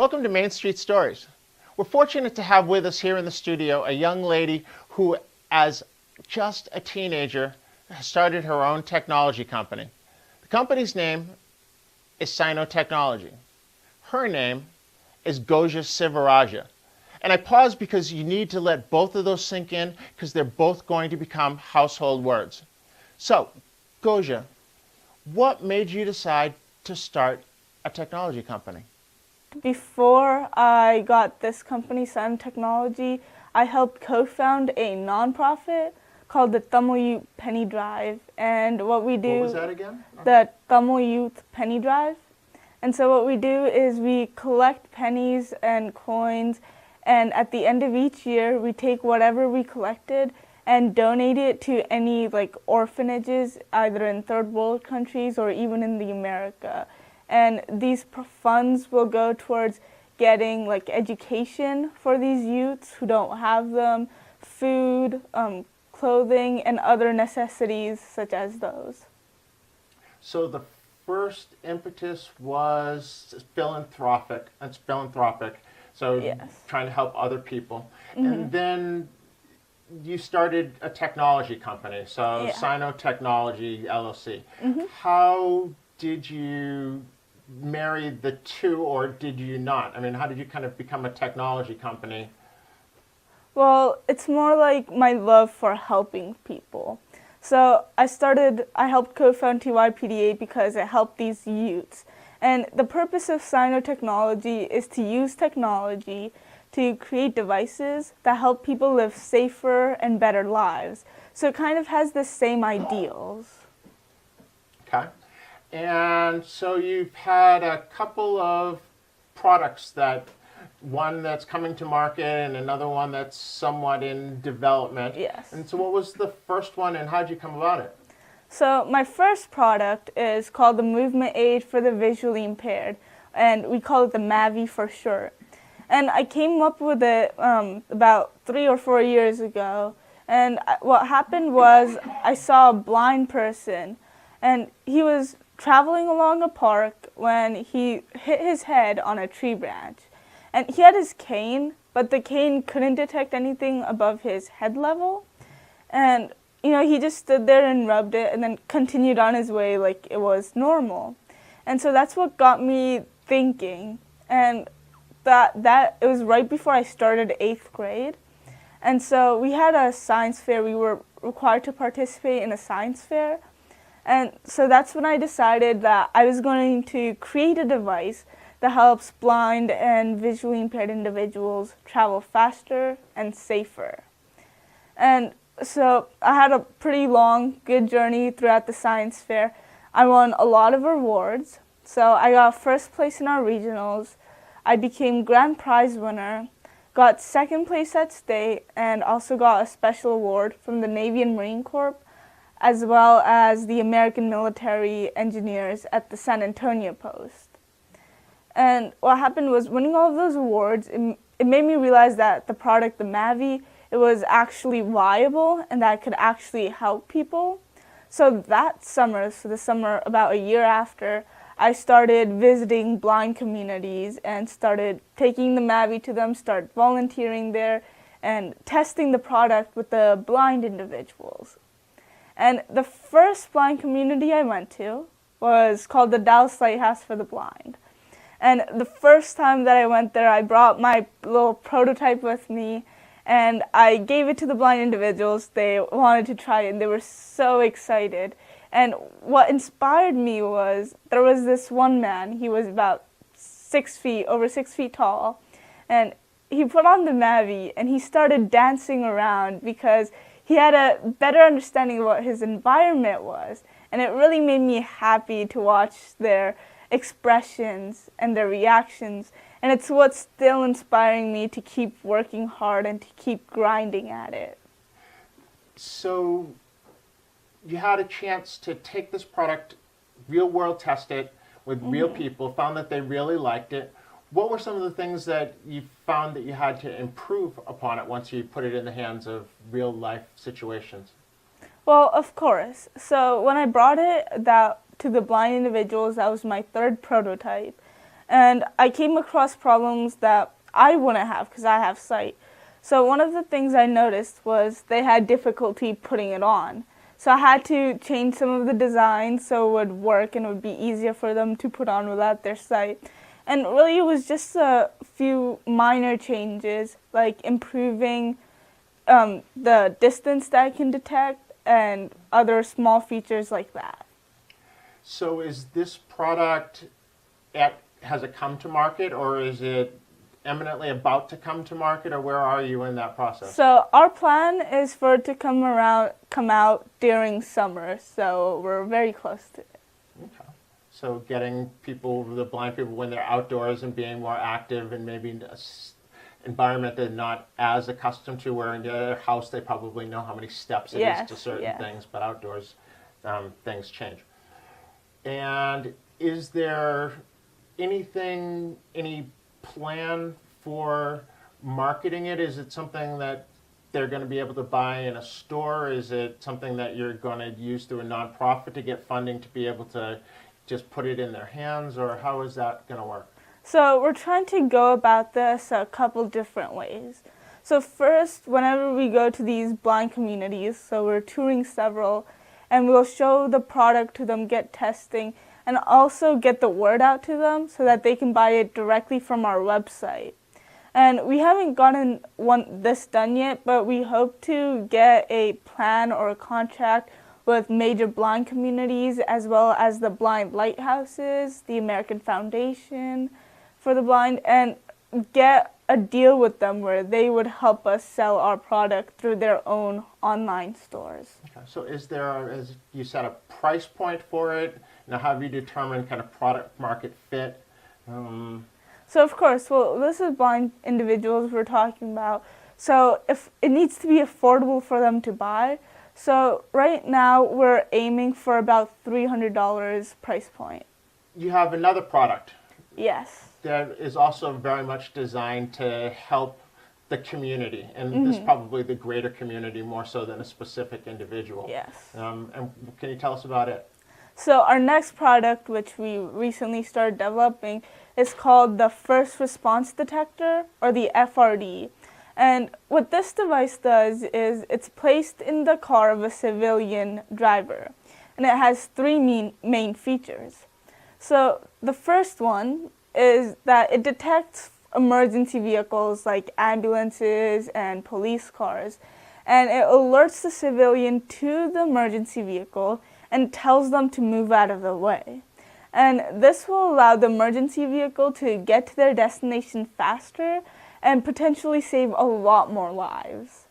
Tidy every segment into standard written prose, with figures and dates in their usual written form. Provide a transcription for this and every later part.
Welcome to Main Street Stories. We're fortunate to have with us here in the studio a young lady who, as just a teenager, started her own technology company. The company's name is Siinno Technology. Her name is Gouzia Sivarajah. And I pause because you need to let both of those sink in because they're both going to become household words. So, Gouzia, what made you decide to start a technology company? Before I got this company, Siinno Technology, I helped co-found a nonprofit called the Tamil Youth Penny Drive. And what we do... What was that again? The Tamil Youth Penny Drive. And so what we do is we collect pennies and coins, and at the end of each year, we take whatever we collected and donate it to any orphanages, either in third world countries or even in the America. And these funds will go towards getting education for these youths who don't have them, food, clothing, and other necessities such as those. So the first impetus was philanthropic. So yes. Trying to help other people. Mm-hmm. And then you started a technology company, so yeah. Siinno Technology LLC. Mm-hmm. How did you marry the two, or did you not? I mean, how did you kind of become a technology company? Well, it's more like my love for helping people. So I helped co-found TYPDA because it helped these youths. And the purpose of Siinno Technology is to use technology to create devices that help people live safer and better lives. So it kind of has the same ideals. Okay. And so you've had a couple of products, one that's coming to market and another one that's somewhat in development. Yes. And so what was the first one and how did you come about it? So my first product is called the Movement Aid for the Visually Impaired, and we call it the MAVI for short. And I came up with it about 3 or 4 years ago. And what happened was I saw a blind person, and he was traveling along a park when he hit his head on a tree branch. And he had his cane, but the cane couldn't detect anything above his head level. And, he just stood there and rubbed it and then continued on his way like it was normal. And so that's what got me thinking. And that it was right before I started 8th grade. And so we had a science fair. We were required to participate in a science fair. And so that's when I decided that I was going to create a device that helps blind and visually impaired individuals travel faster and safer. And so I had a pretty long, good journey throughout the science fair. I won a lot of awards. So I got first place in our regionals. I became grand prize winner, got second place at state, and also got a special award from the Navy and Marine Corps, as well as the American military engineers at the San Antonio Post. And what happened was, winning all of those awards, it made me realize that the product, the MAVI, it was actually viable and that it could actually help people. So that summer, the summer about a year after, I started visiting blind communities and started taking the MAVI to them, started volunteering there, and testing the product with the blind individuals. And the first blind community I went to was called the Dallas Lighthouse for the Blind. And the first time that I went there, I brought my little prototype with me, and I gave it to the blind individuals. They wanted to try it, and they were so excited. And what inspired me was there was this one man. He was about over 6 feet tall, and he put on the MAVI, and he started dancing around because he had a better understanding of what his environment was, and it really made me happy to watch their expressions and their reactions, and it's what's still inspiring me to keep working hard and to keep grinding at it. So you had a chance to take this product, real world test it with real people, found that they really liked it. What were some of the things that you found that you had to improve upon it once you put it in the hands of real life situations? Well, of course. So when I brought it to the blind individuals, that was my third prototype. And I came across problems that I wouldn't have because I have sight. So one of the things I noticed was they had difficulty putting it on. So I had to change some of the designs so it would work and it would be easier for them to put on without their sight. And really it was just a few minor changes, like improving the distance that I can detect and other small features like that. So is this product, has it come to market, or is it eminently about to come to market, or where are you in that process? So our plan is for it to come out during summer, so we're very close to it. Okay. So getting people, the blind people, when they're outdoors and being more active and maybe in an environment they're not as accustomed to, where in their house they probably know how many steps it is to certain things, but outdoors things change. And is there any plan for marketing it? Is it something that they're going to be able to buy in a store? Is it something that you're going to use through a nonprofit to get funding to be able to just put it in their hands, or how is that going to work? So we're trying to go about this a couple different ways. So first, whenever we go to these blind communities, so we're touring several, and we'll show the product to them, get testing, and also get the word out to them so that they can buy it directly from our website. And we haven't gotten this done yet, but we hope to get a plan or a contract with major blind communities, as well as the Blind Lighthouses, the American Foundation for the Blind, and get a deal with them where they would help us sell our product through their own online stores. Okay. So is there, as you said, a price point for it? Now, how have you determined kind of product market fit? So of course, well, this is blind individuals we're talking about. So if it needs to be affordable for them to buy. So right now we're aiming for about $300 price point. You have another product. Yes. That is also very much designed to help the community, and this is probably the greater community more so than a specific individual. Yes. And can you tell us about it? So our next product, which we recently started developing, is called the First Response Detector, or the FRD. And what this device does is it's placed in the car of a civilian driver, and it has three main features. So the first one is that it detects emergency vehicles like ambulances and police cars, and it alerts the civilian to the emergency vehicle and tells them to move out of the way. And this will allow the emergency vehicle to get to their destination faster and potentially save a lot more lives.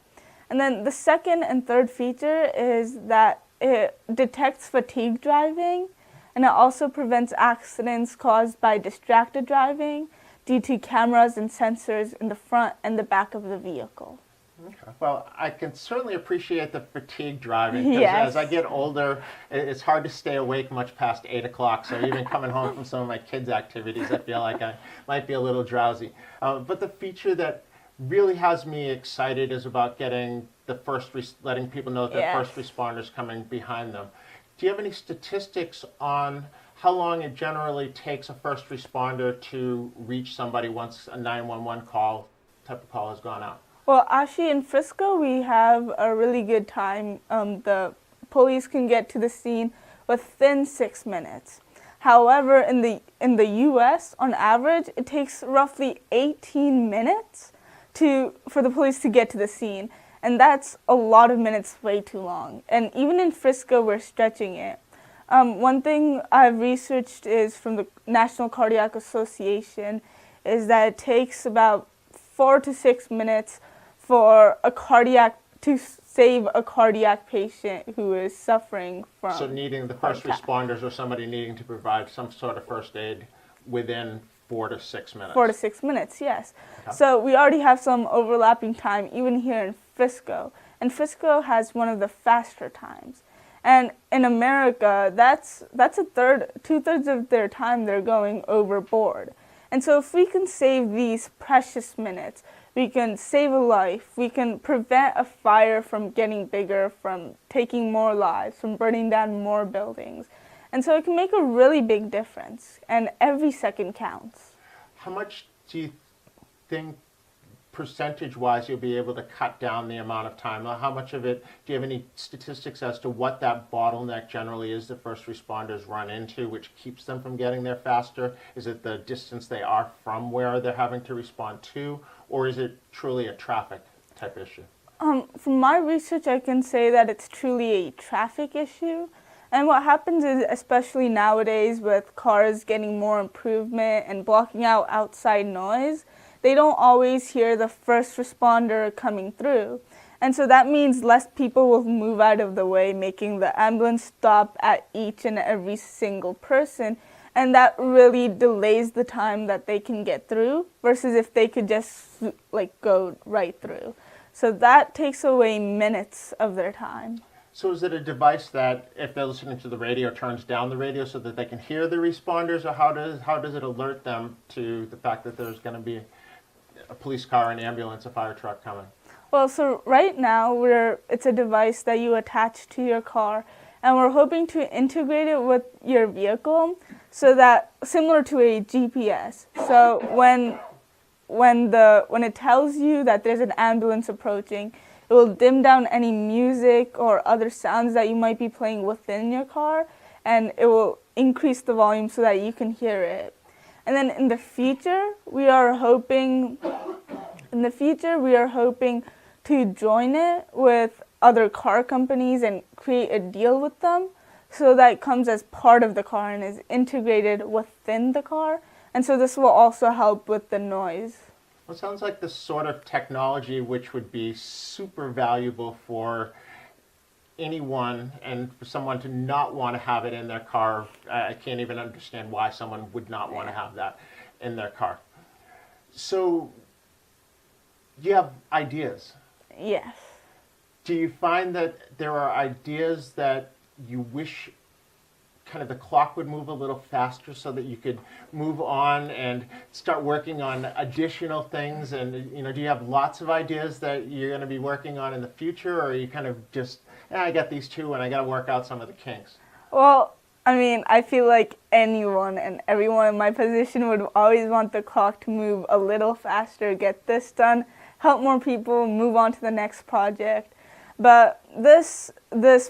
And then the second and third feature is that it detects fatigue driving, and it also prevents accidents caused by distracted driving due to cameras and sensors in the front and the back of the vehicle. Okay. Well, I can certainly appreciate the fatigue driving, because Yes. as I get older, it's hard to stay awake much past 8 o'clock. So even coming home from some of my kids' activities, I feel like I might be a little drowsy. But the feature that really has me excited is about getting letting people know that Yes. first responders coming behind them. Do you have any statistics on how long it generally takes a first responder to reach somebody once a 911 type of call has gone out? Well, actually in Frisco, we have a really good time. The police can get to the scene within 6 minutes. However, in the U.S., on average, it takes roughly 18 minutes for the police to get to the scene. And that's a lot of minutes, way too long. And even in Frisco, we're stretching it. One thing I've researched is from the National Cardiac Association is that it takes about 4 to 6 minutes for to save a cardiac patient who is suffering from. So needing the first responders or somebody needing to provide some sort of first aid within 4 to 6 minutes. 4 to 6 minutes, yes. Okay. So we already have some overlapping time even here in Frisco. And Frisco has one of the faster times. And in America, that's two-thirds of their time they're going overboard. And so if we can save these precious minutes, we can save a life, we can prevent a fire from getting bigger, from taking more lives, from burning down more buildings. And so it can make a really big difference, and every second counts. How much do you think, percentage-wise, you'll be able to cut down the amount of time? How much of it, do you have any statistics as to what that bottleneck generally is the first responders run into, which keeps them from getting there faster? Is it the distance they are from where they're having to respond to, or is it truly a traffic type issue? From my research, I can say that it's truly a traffic issue. And what happens is, especially nowadays with cars getting more improvement and blocking out outside noise, they don't always hear the first responder coming through. And so that means less people will move out of the way, making the ambulance stop at each and every single person. And that really delays the time that they can get through versus if they could just go right through. So that takes away minutes of their time. So is it a device that, if they're listening to the radio, turns down the radio so that they can hear the responders, or how does it alert them to the fact that there's going to be a police car, an ambulance, a fire truck coming? Well, so right now it's a device that you attach to your car, and we're hoping to integrate it with your vehicle so that, similar to a GPS. So when it tells you that there's an ambulance approaching, it will dim down any music or other sounds that you might be playing within your car, and it will increase the volume so that you can hear it. And then in the future, we are hoping to join it with other car companies and create a deal with them so that it comes as part of the car and is integrated within the car. And so this will also help with the noise. Well, it sounds like the sort of technology which would be super valuable for anyone, and for someone to not want to have it in their car. I can't even understand why someone would not want to have that in their car. So, you have ideas. Yes. Do you find that there are ideas that you wish kind of the clock would move a little faster so that you could move on and start working on additional things? And do you have lots of ideas that you're going to be working on in the future, or are you kind of just, I got these two and I got to work out some of the kinks? Well, I mean, I feel like anyone and everyone in my position would always want the clock to move a little faster, get this done, help more people, move on to the next project. But this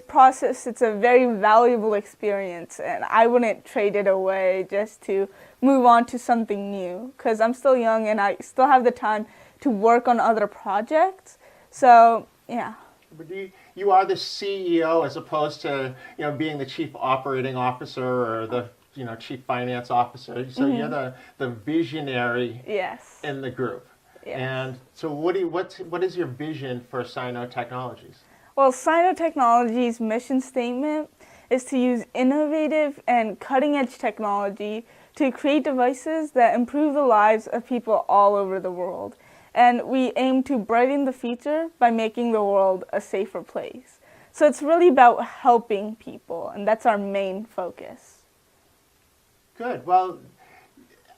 process, it's a very valuable experience, and I wouldn't trade it away just to move on to something new, because I'm still young and I still have the time to work on other projects. So, yeah. But you are the CEO as opposed to being the chief operating officer or the chief finance officer. So you're the visionary. Yes. In the group. Yes. And so what is your vision for Siinno Technologies? Well, Siinno Technologies' mission statement is to use innovative and cutting-edge technology to create devices that improve the lives of people all over the world. And we aim to brighten the future by making the world a safer place. So it's really about helping people, and that's our main focus. Good. Well,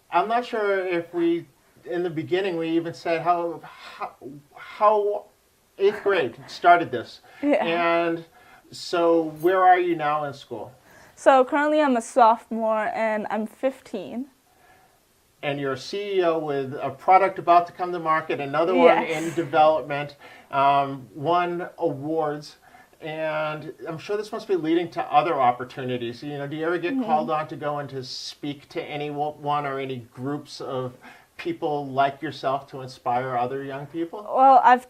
I'm not sure if in the beginning we even said how 8th grade started this. Yeah. And so where are you now in school? So currently I'm a sophomore and I'm 15. And you're a CEO with a product about to come to market, another one Yes. in development, won awards, and I'm sure this must be leading to other opportunities. Do you ever get called on to go and to speak to anyone or any groups of people like yourself to inspire other young people? Well, I've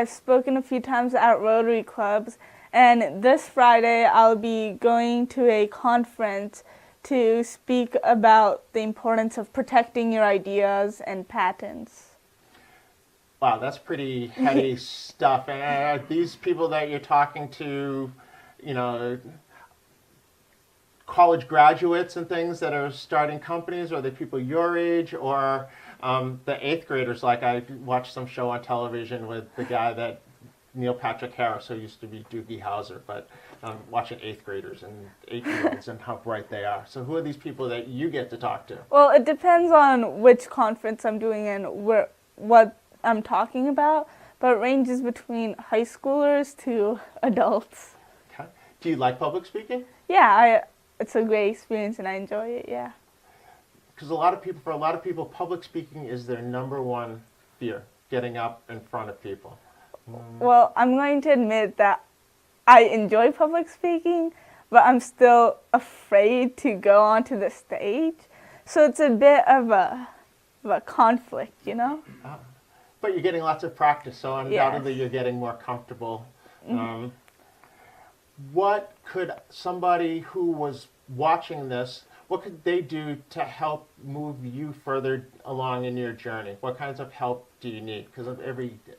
spoken a few times at Rotary clubs, and this Friday I'll be going to a conference to speak about the importance of protecting your ideas and patents. Wow, that's pretty heady stuff. And are these people that you're talking to, college graduates and things that are starting companies, or are they people your age, or the 8th graders? Like, I watched some show on television with the guy that Neil Patrick Harris, who used to be Doogie Howser, but watching 8th graders and 8-year-olds and how bright they are. So who are these people that you get to talk to? Well, it depends on which conference I'm doing and what I'm talking about, but it ranges between high schoolers to adults. Okay. Do you like public speaking? Yeah, it's a great experience and I enjoy it, yeah. because for a lot of people, public speaking is their number one fear, getting up in front of people. Well, I'm going to admit that I enjoy public speaking, but I'm still afraid to go onto the stage. So it's a bit of a conflict, you know? But you're getting lots of practice, so undoubtedly you're getting more comfortable. What could somebody who was watching this, what could they do to help move you further along in your journey? What kinds of help do you need? Because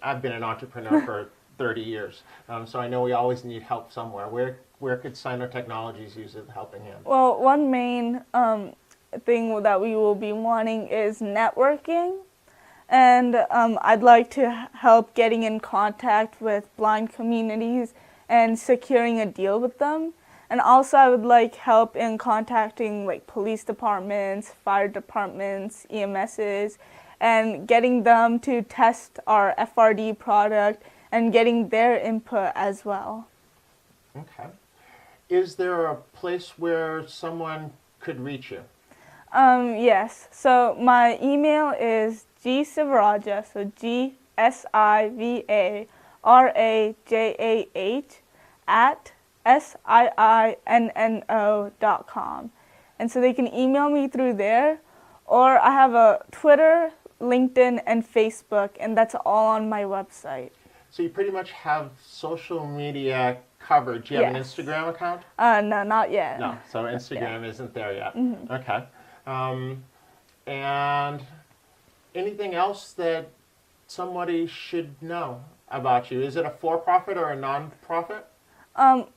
I've been an entrepreneur for 30 years, so I know we always need help somewhere. Where could Siinno Technologies use a helping hand? Well, one main thing that we will be wanting is networking. And I'd like to help getting in contact with blind communities and securing a deal with them. And also I would like help in contacting like police departments, fire departments, EMSs, and getting them to test our FRD product and getting their input as well. Okay. Is there a place where someone could reach you? Yes. So my email is Sivarajah, so Sivarajah @SIINNO.com. And so they can email me through there, or I have a Twitter, LinkedIn, and Facebook, and that's all on my website. So you pretty much have social media covered. Do you have an Instagram account? No, not yet. No, so Instagram isn't there yet. Mm-hmm. Okay. And anything else that somebody should know about you? Is it a for-profit or a non-profit?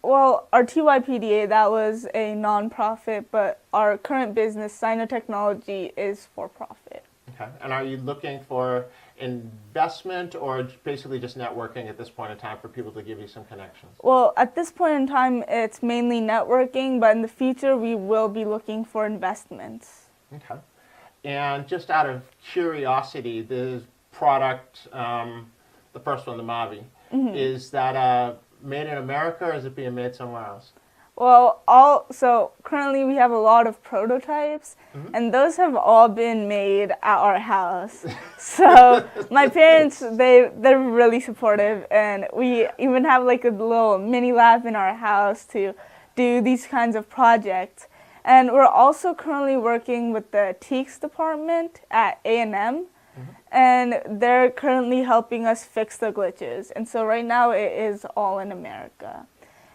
Well, our TYPDA, that was a non-profit, but our current business, Siinno Technology, is for-profit. Okay. And are you looking for investment or basically just networking at this point in time for people to give you some connections? Well, at this point in time, it's mainly networking, but in the future, we will be looking for investments. Okay. And just out of curiosity, the product, the first one, the Mavi, is that made in America, or is it being made somewhere else? Well, so currently we have a lot of prototypes, and those have all been made at our house. So my parents, they're really supportive, and we even have like a little mini lab in our house to do these kinds of projects. And we're also currently working with the TEACS department at A&M, and they're currently helping us fix the glitches. And so right now it is all in America.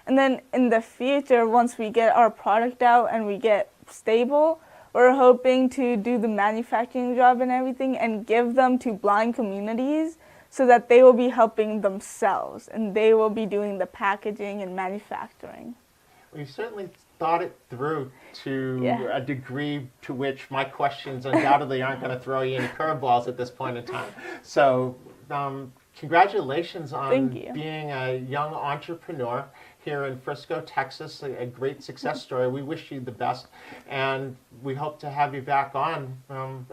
And then in the future, once we get our product out and we get stable, we're hoping to do the manufacturing job and everything and give them to blind communities so that they will be helping themselves and they will be doing the packaging and manufacturing. Well, you certainly thought it through to a degree to which my questions undoubtedly aren't going to throw you any curveballs at this point in time. So congratulations on being a young entrepreneur here in Frisco, Texas, a great success story. We wish you the best, and we hope to have you back on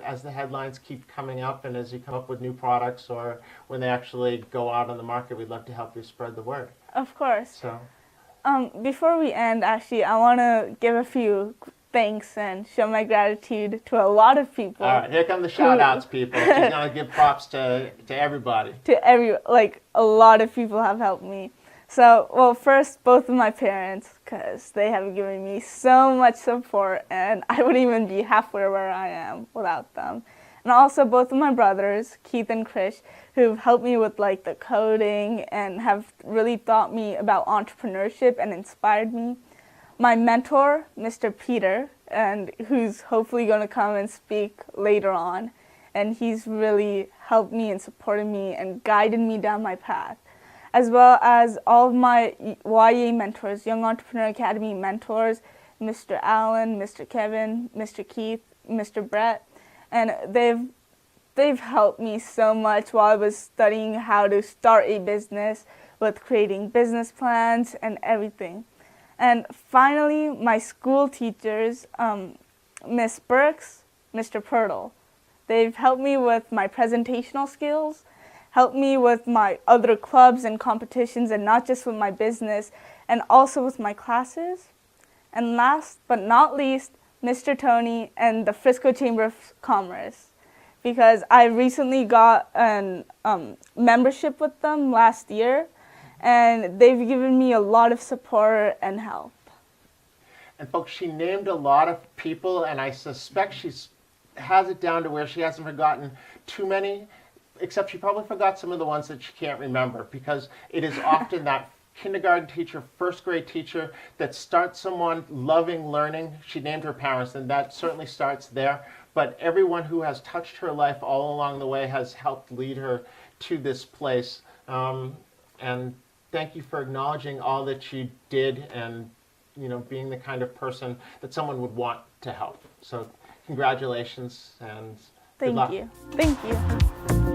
as the headlines keep coming up and as you come up with new products or when they actually go out on the market. We'd love to help you spread the word. Of course. So, before we end, actually, I want to give a few thanks and show my gratitude to a lot of people. All right, here come the shout-outs, people. She's going to give props to everybody. A lot of people have helped me. So, well, first, both of my parents, because they have given me so much support, and I wouldn't even be halfway where I am without them. And also both of my brothers, Keith and Krish, who've helped me with like the coding and have really taught me about entrepreneurship and inspired me. My mentor, Mr. Peter, and who's hopefully going to come and speak later on. And he's really helped me and supported me and guided me down my path. As well as all of my YA mentors, Young Entrepreneur Academy mentors, Mr. Allen, Mr. Kevin, Mr. Keith, Mr. Brett. And they've helped me so much while I was studying how to start a business with creating business plans and everything. And finally, my school teachers, Miss Burks, Mr. Pirtle. They've helped me with my presentational skills, helped me with my other clubs and competitions, and not just with my business, and also with my classes. And last but not least, Mr. Tony, and the Frisco Chamber of Commerce, because I recently got a membership with them last year, and they've given me a lot of support and help. And folks, she named a lot of people, and I suspect she has it down to where she hasn't forgotten too many, except she probably forgot some of the ones that she can't remember, because it is often that kindergarten teacher, first grade teacher that starts someone loving learning. She named her parents, and that certainly starts there. But everyone who has touched her life all along the way has helped lead her to this place. And thank you for acknowledging all that you did, and being the kind of person that someone would want to help. So congratulations and good luck. Thank you. Thank you.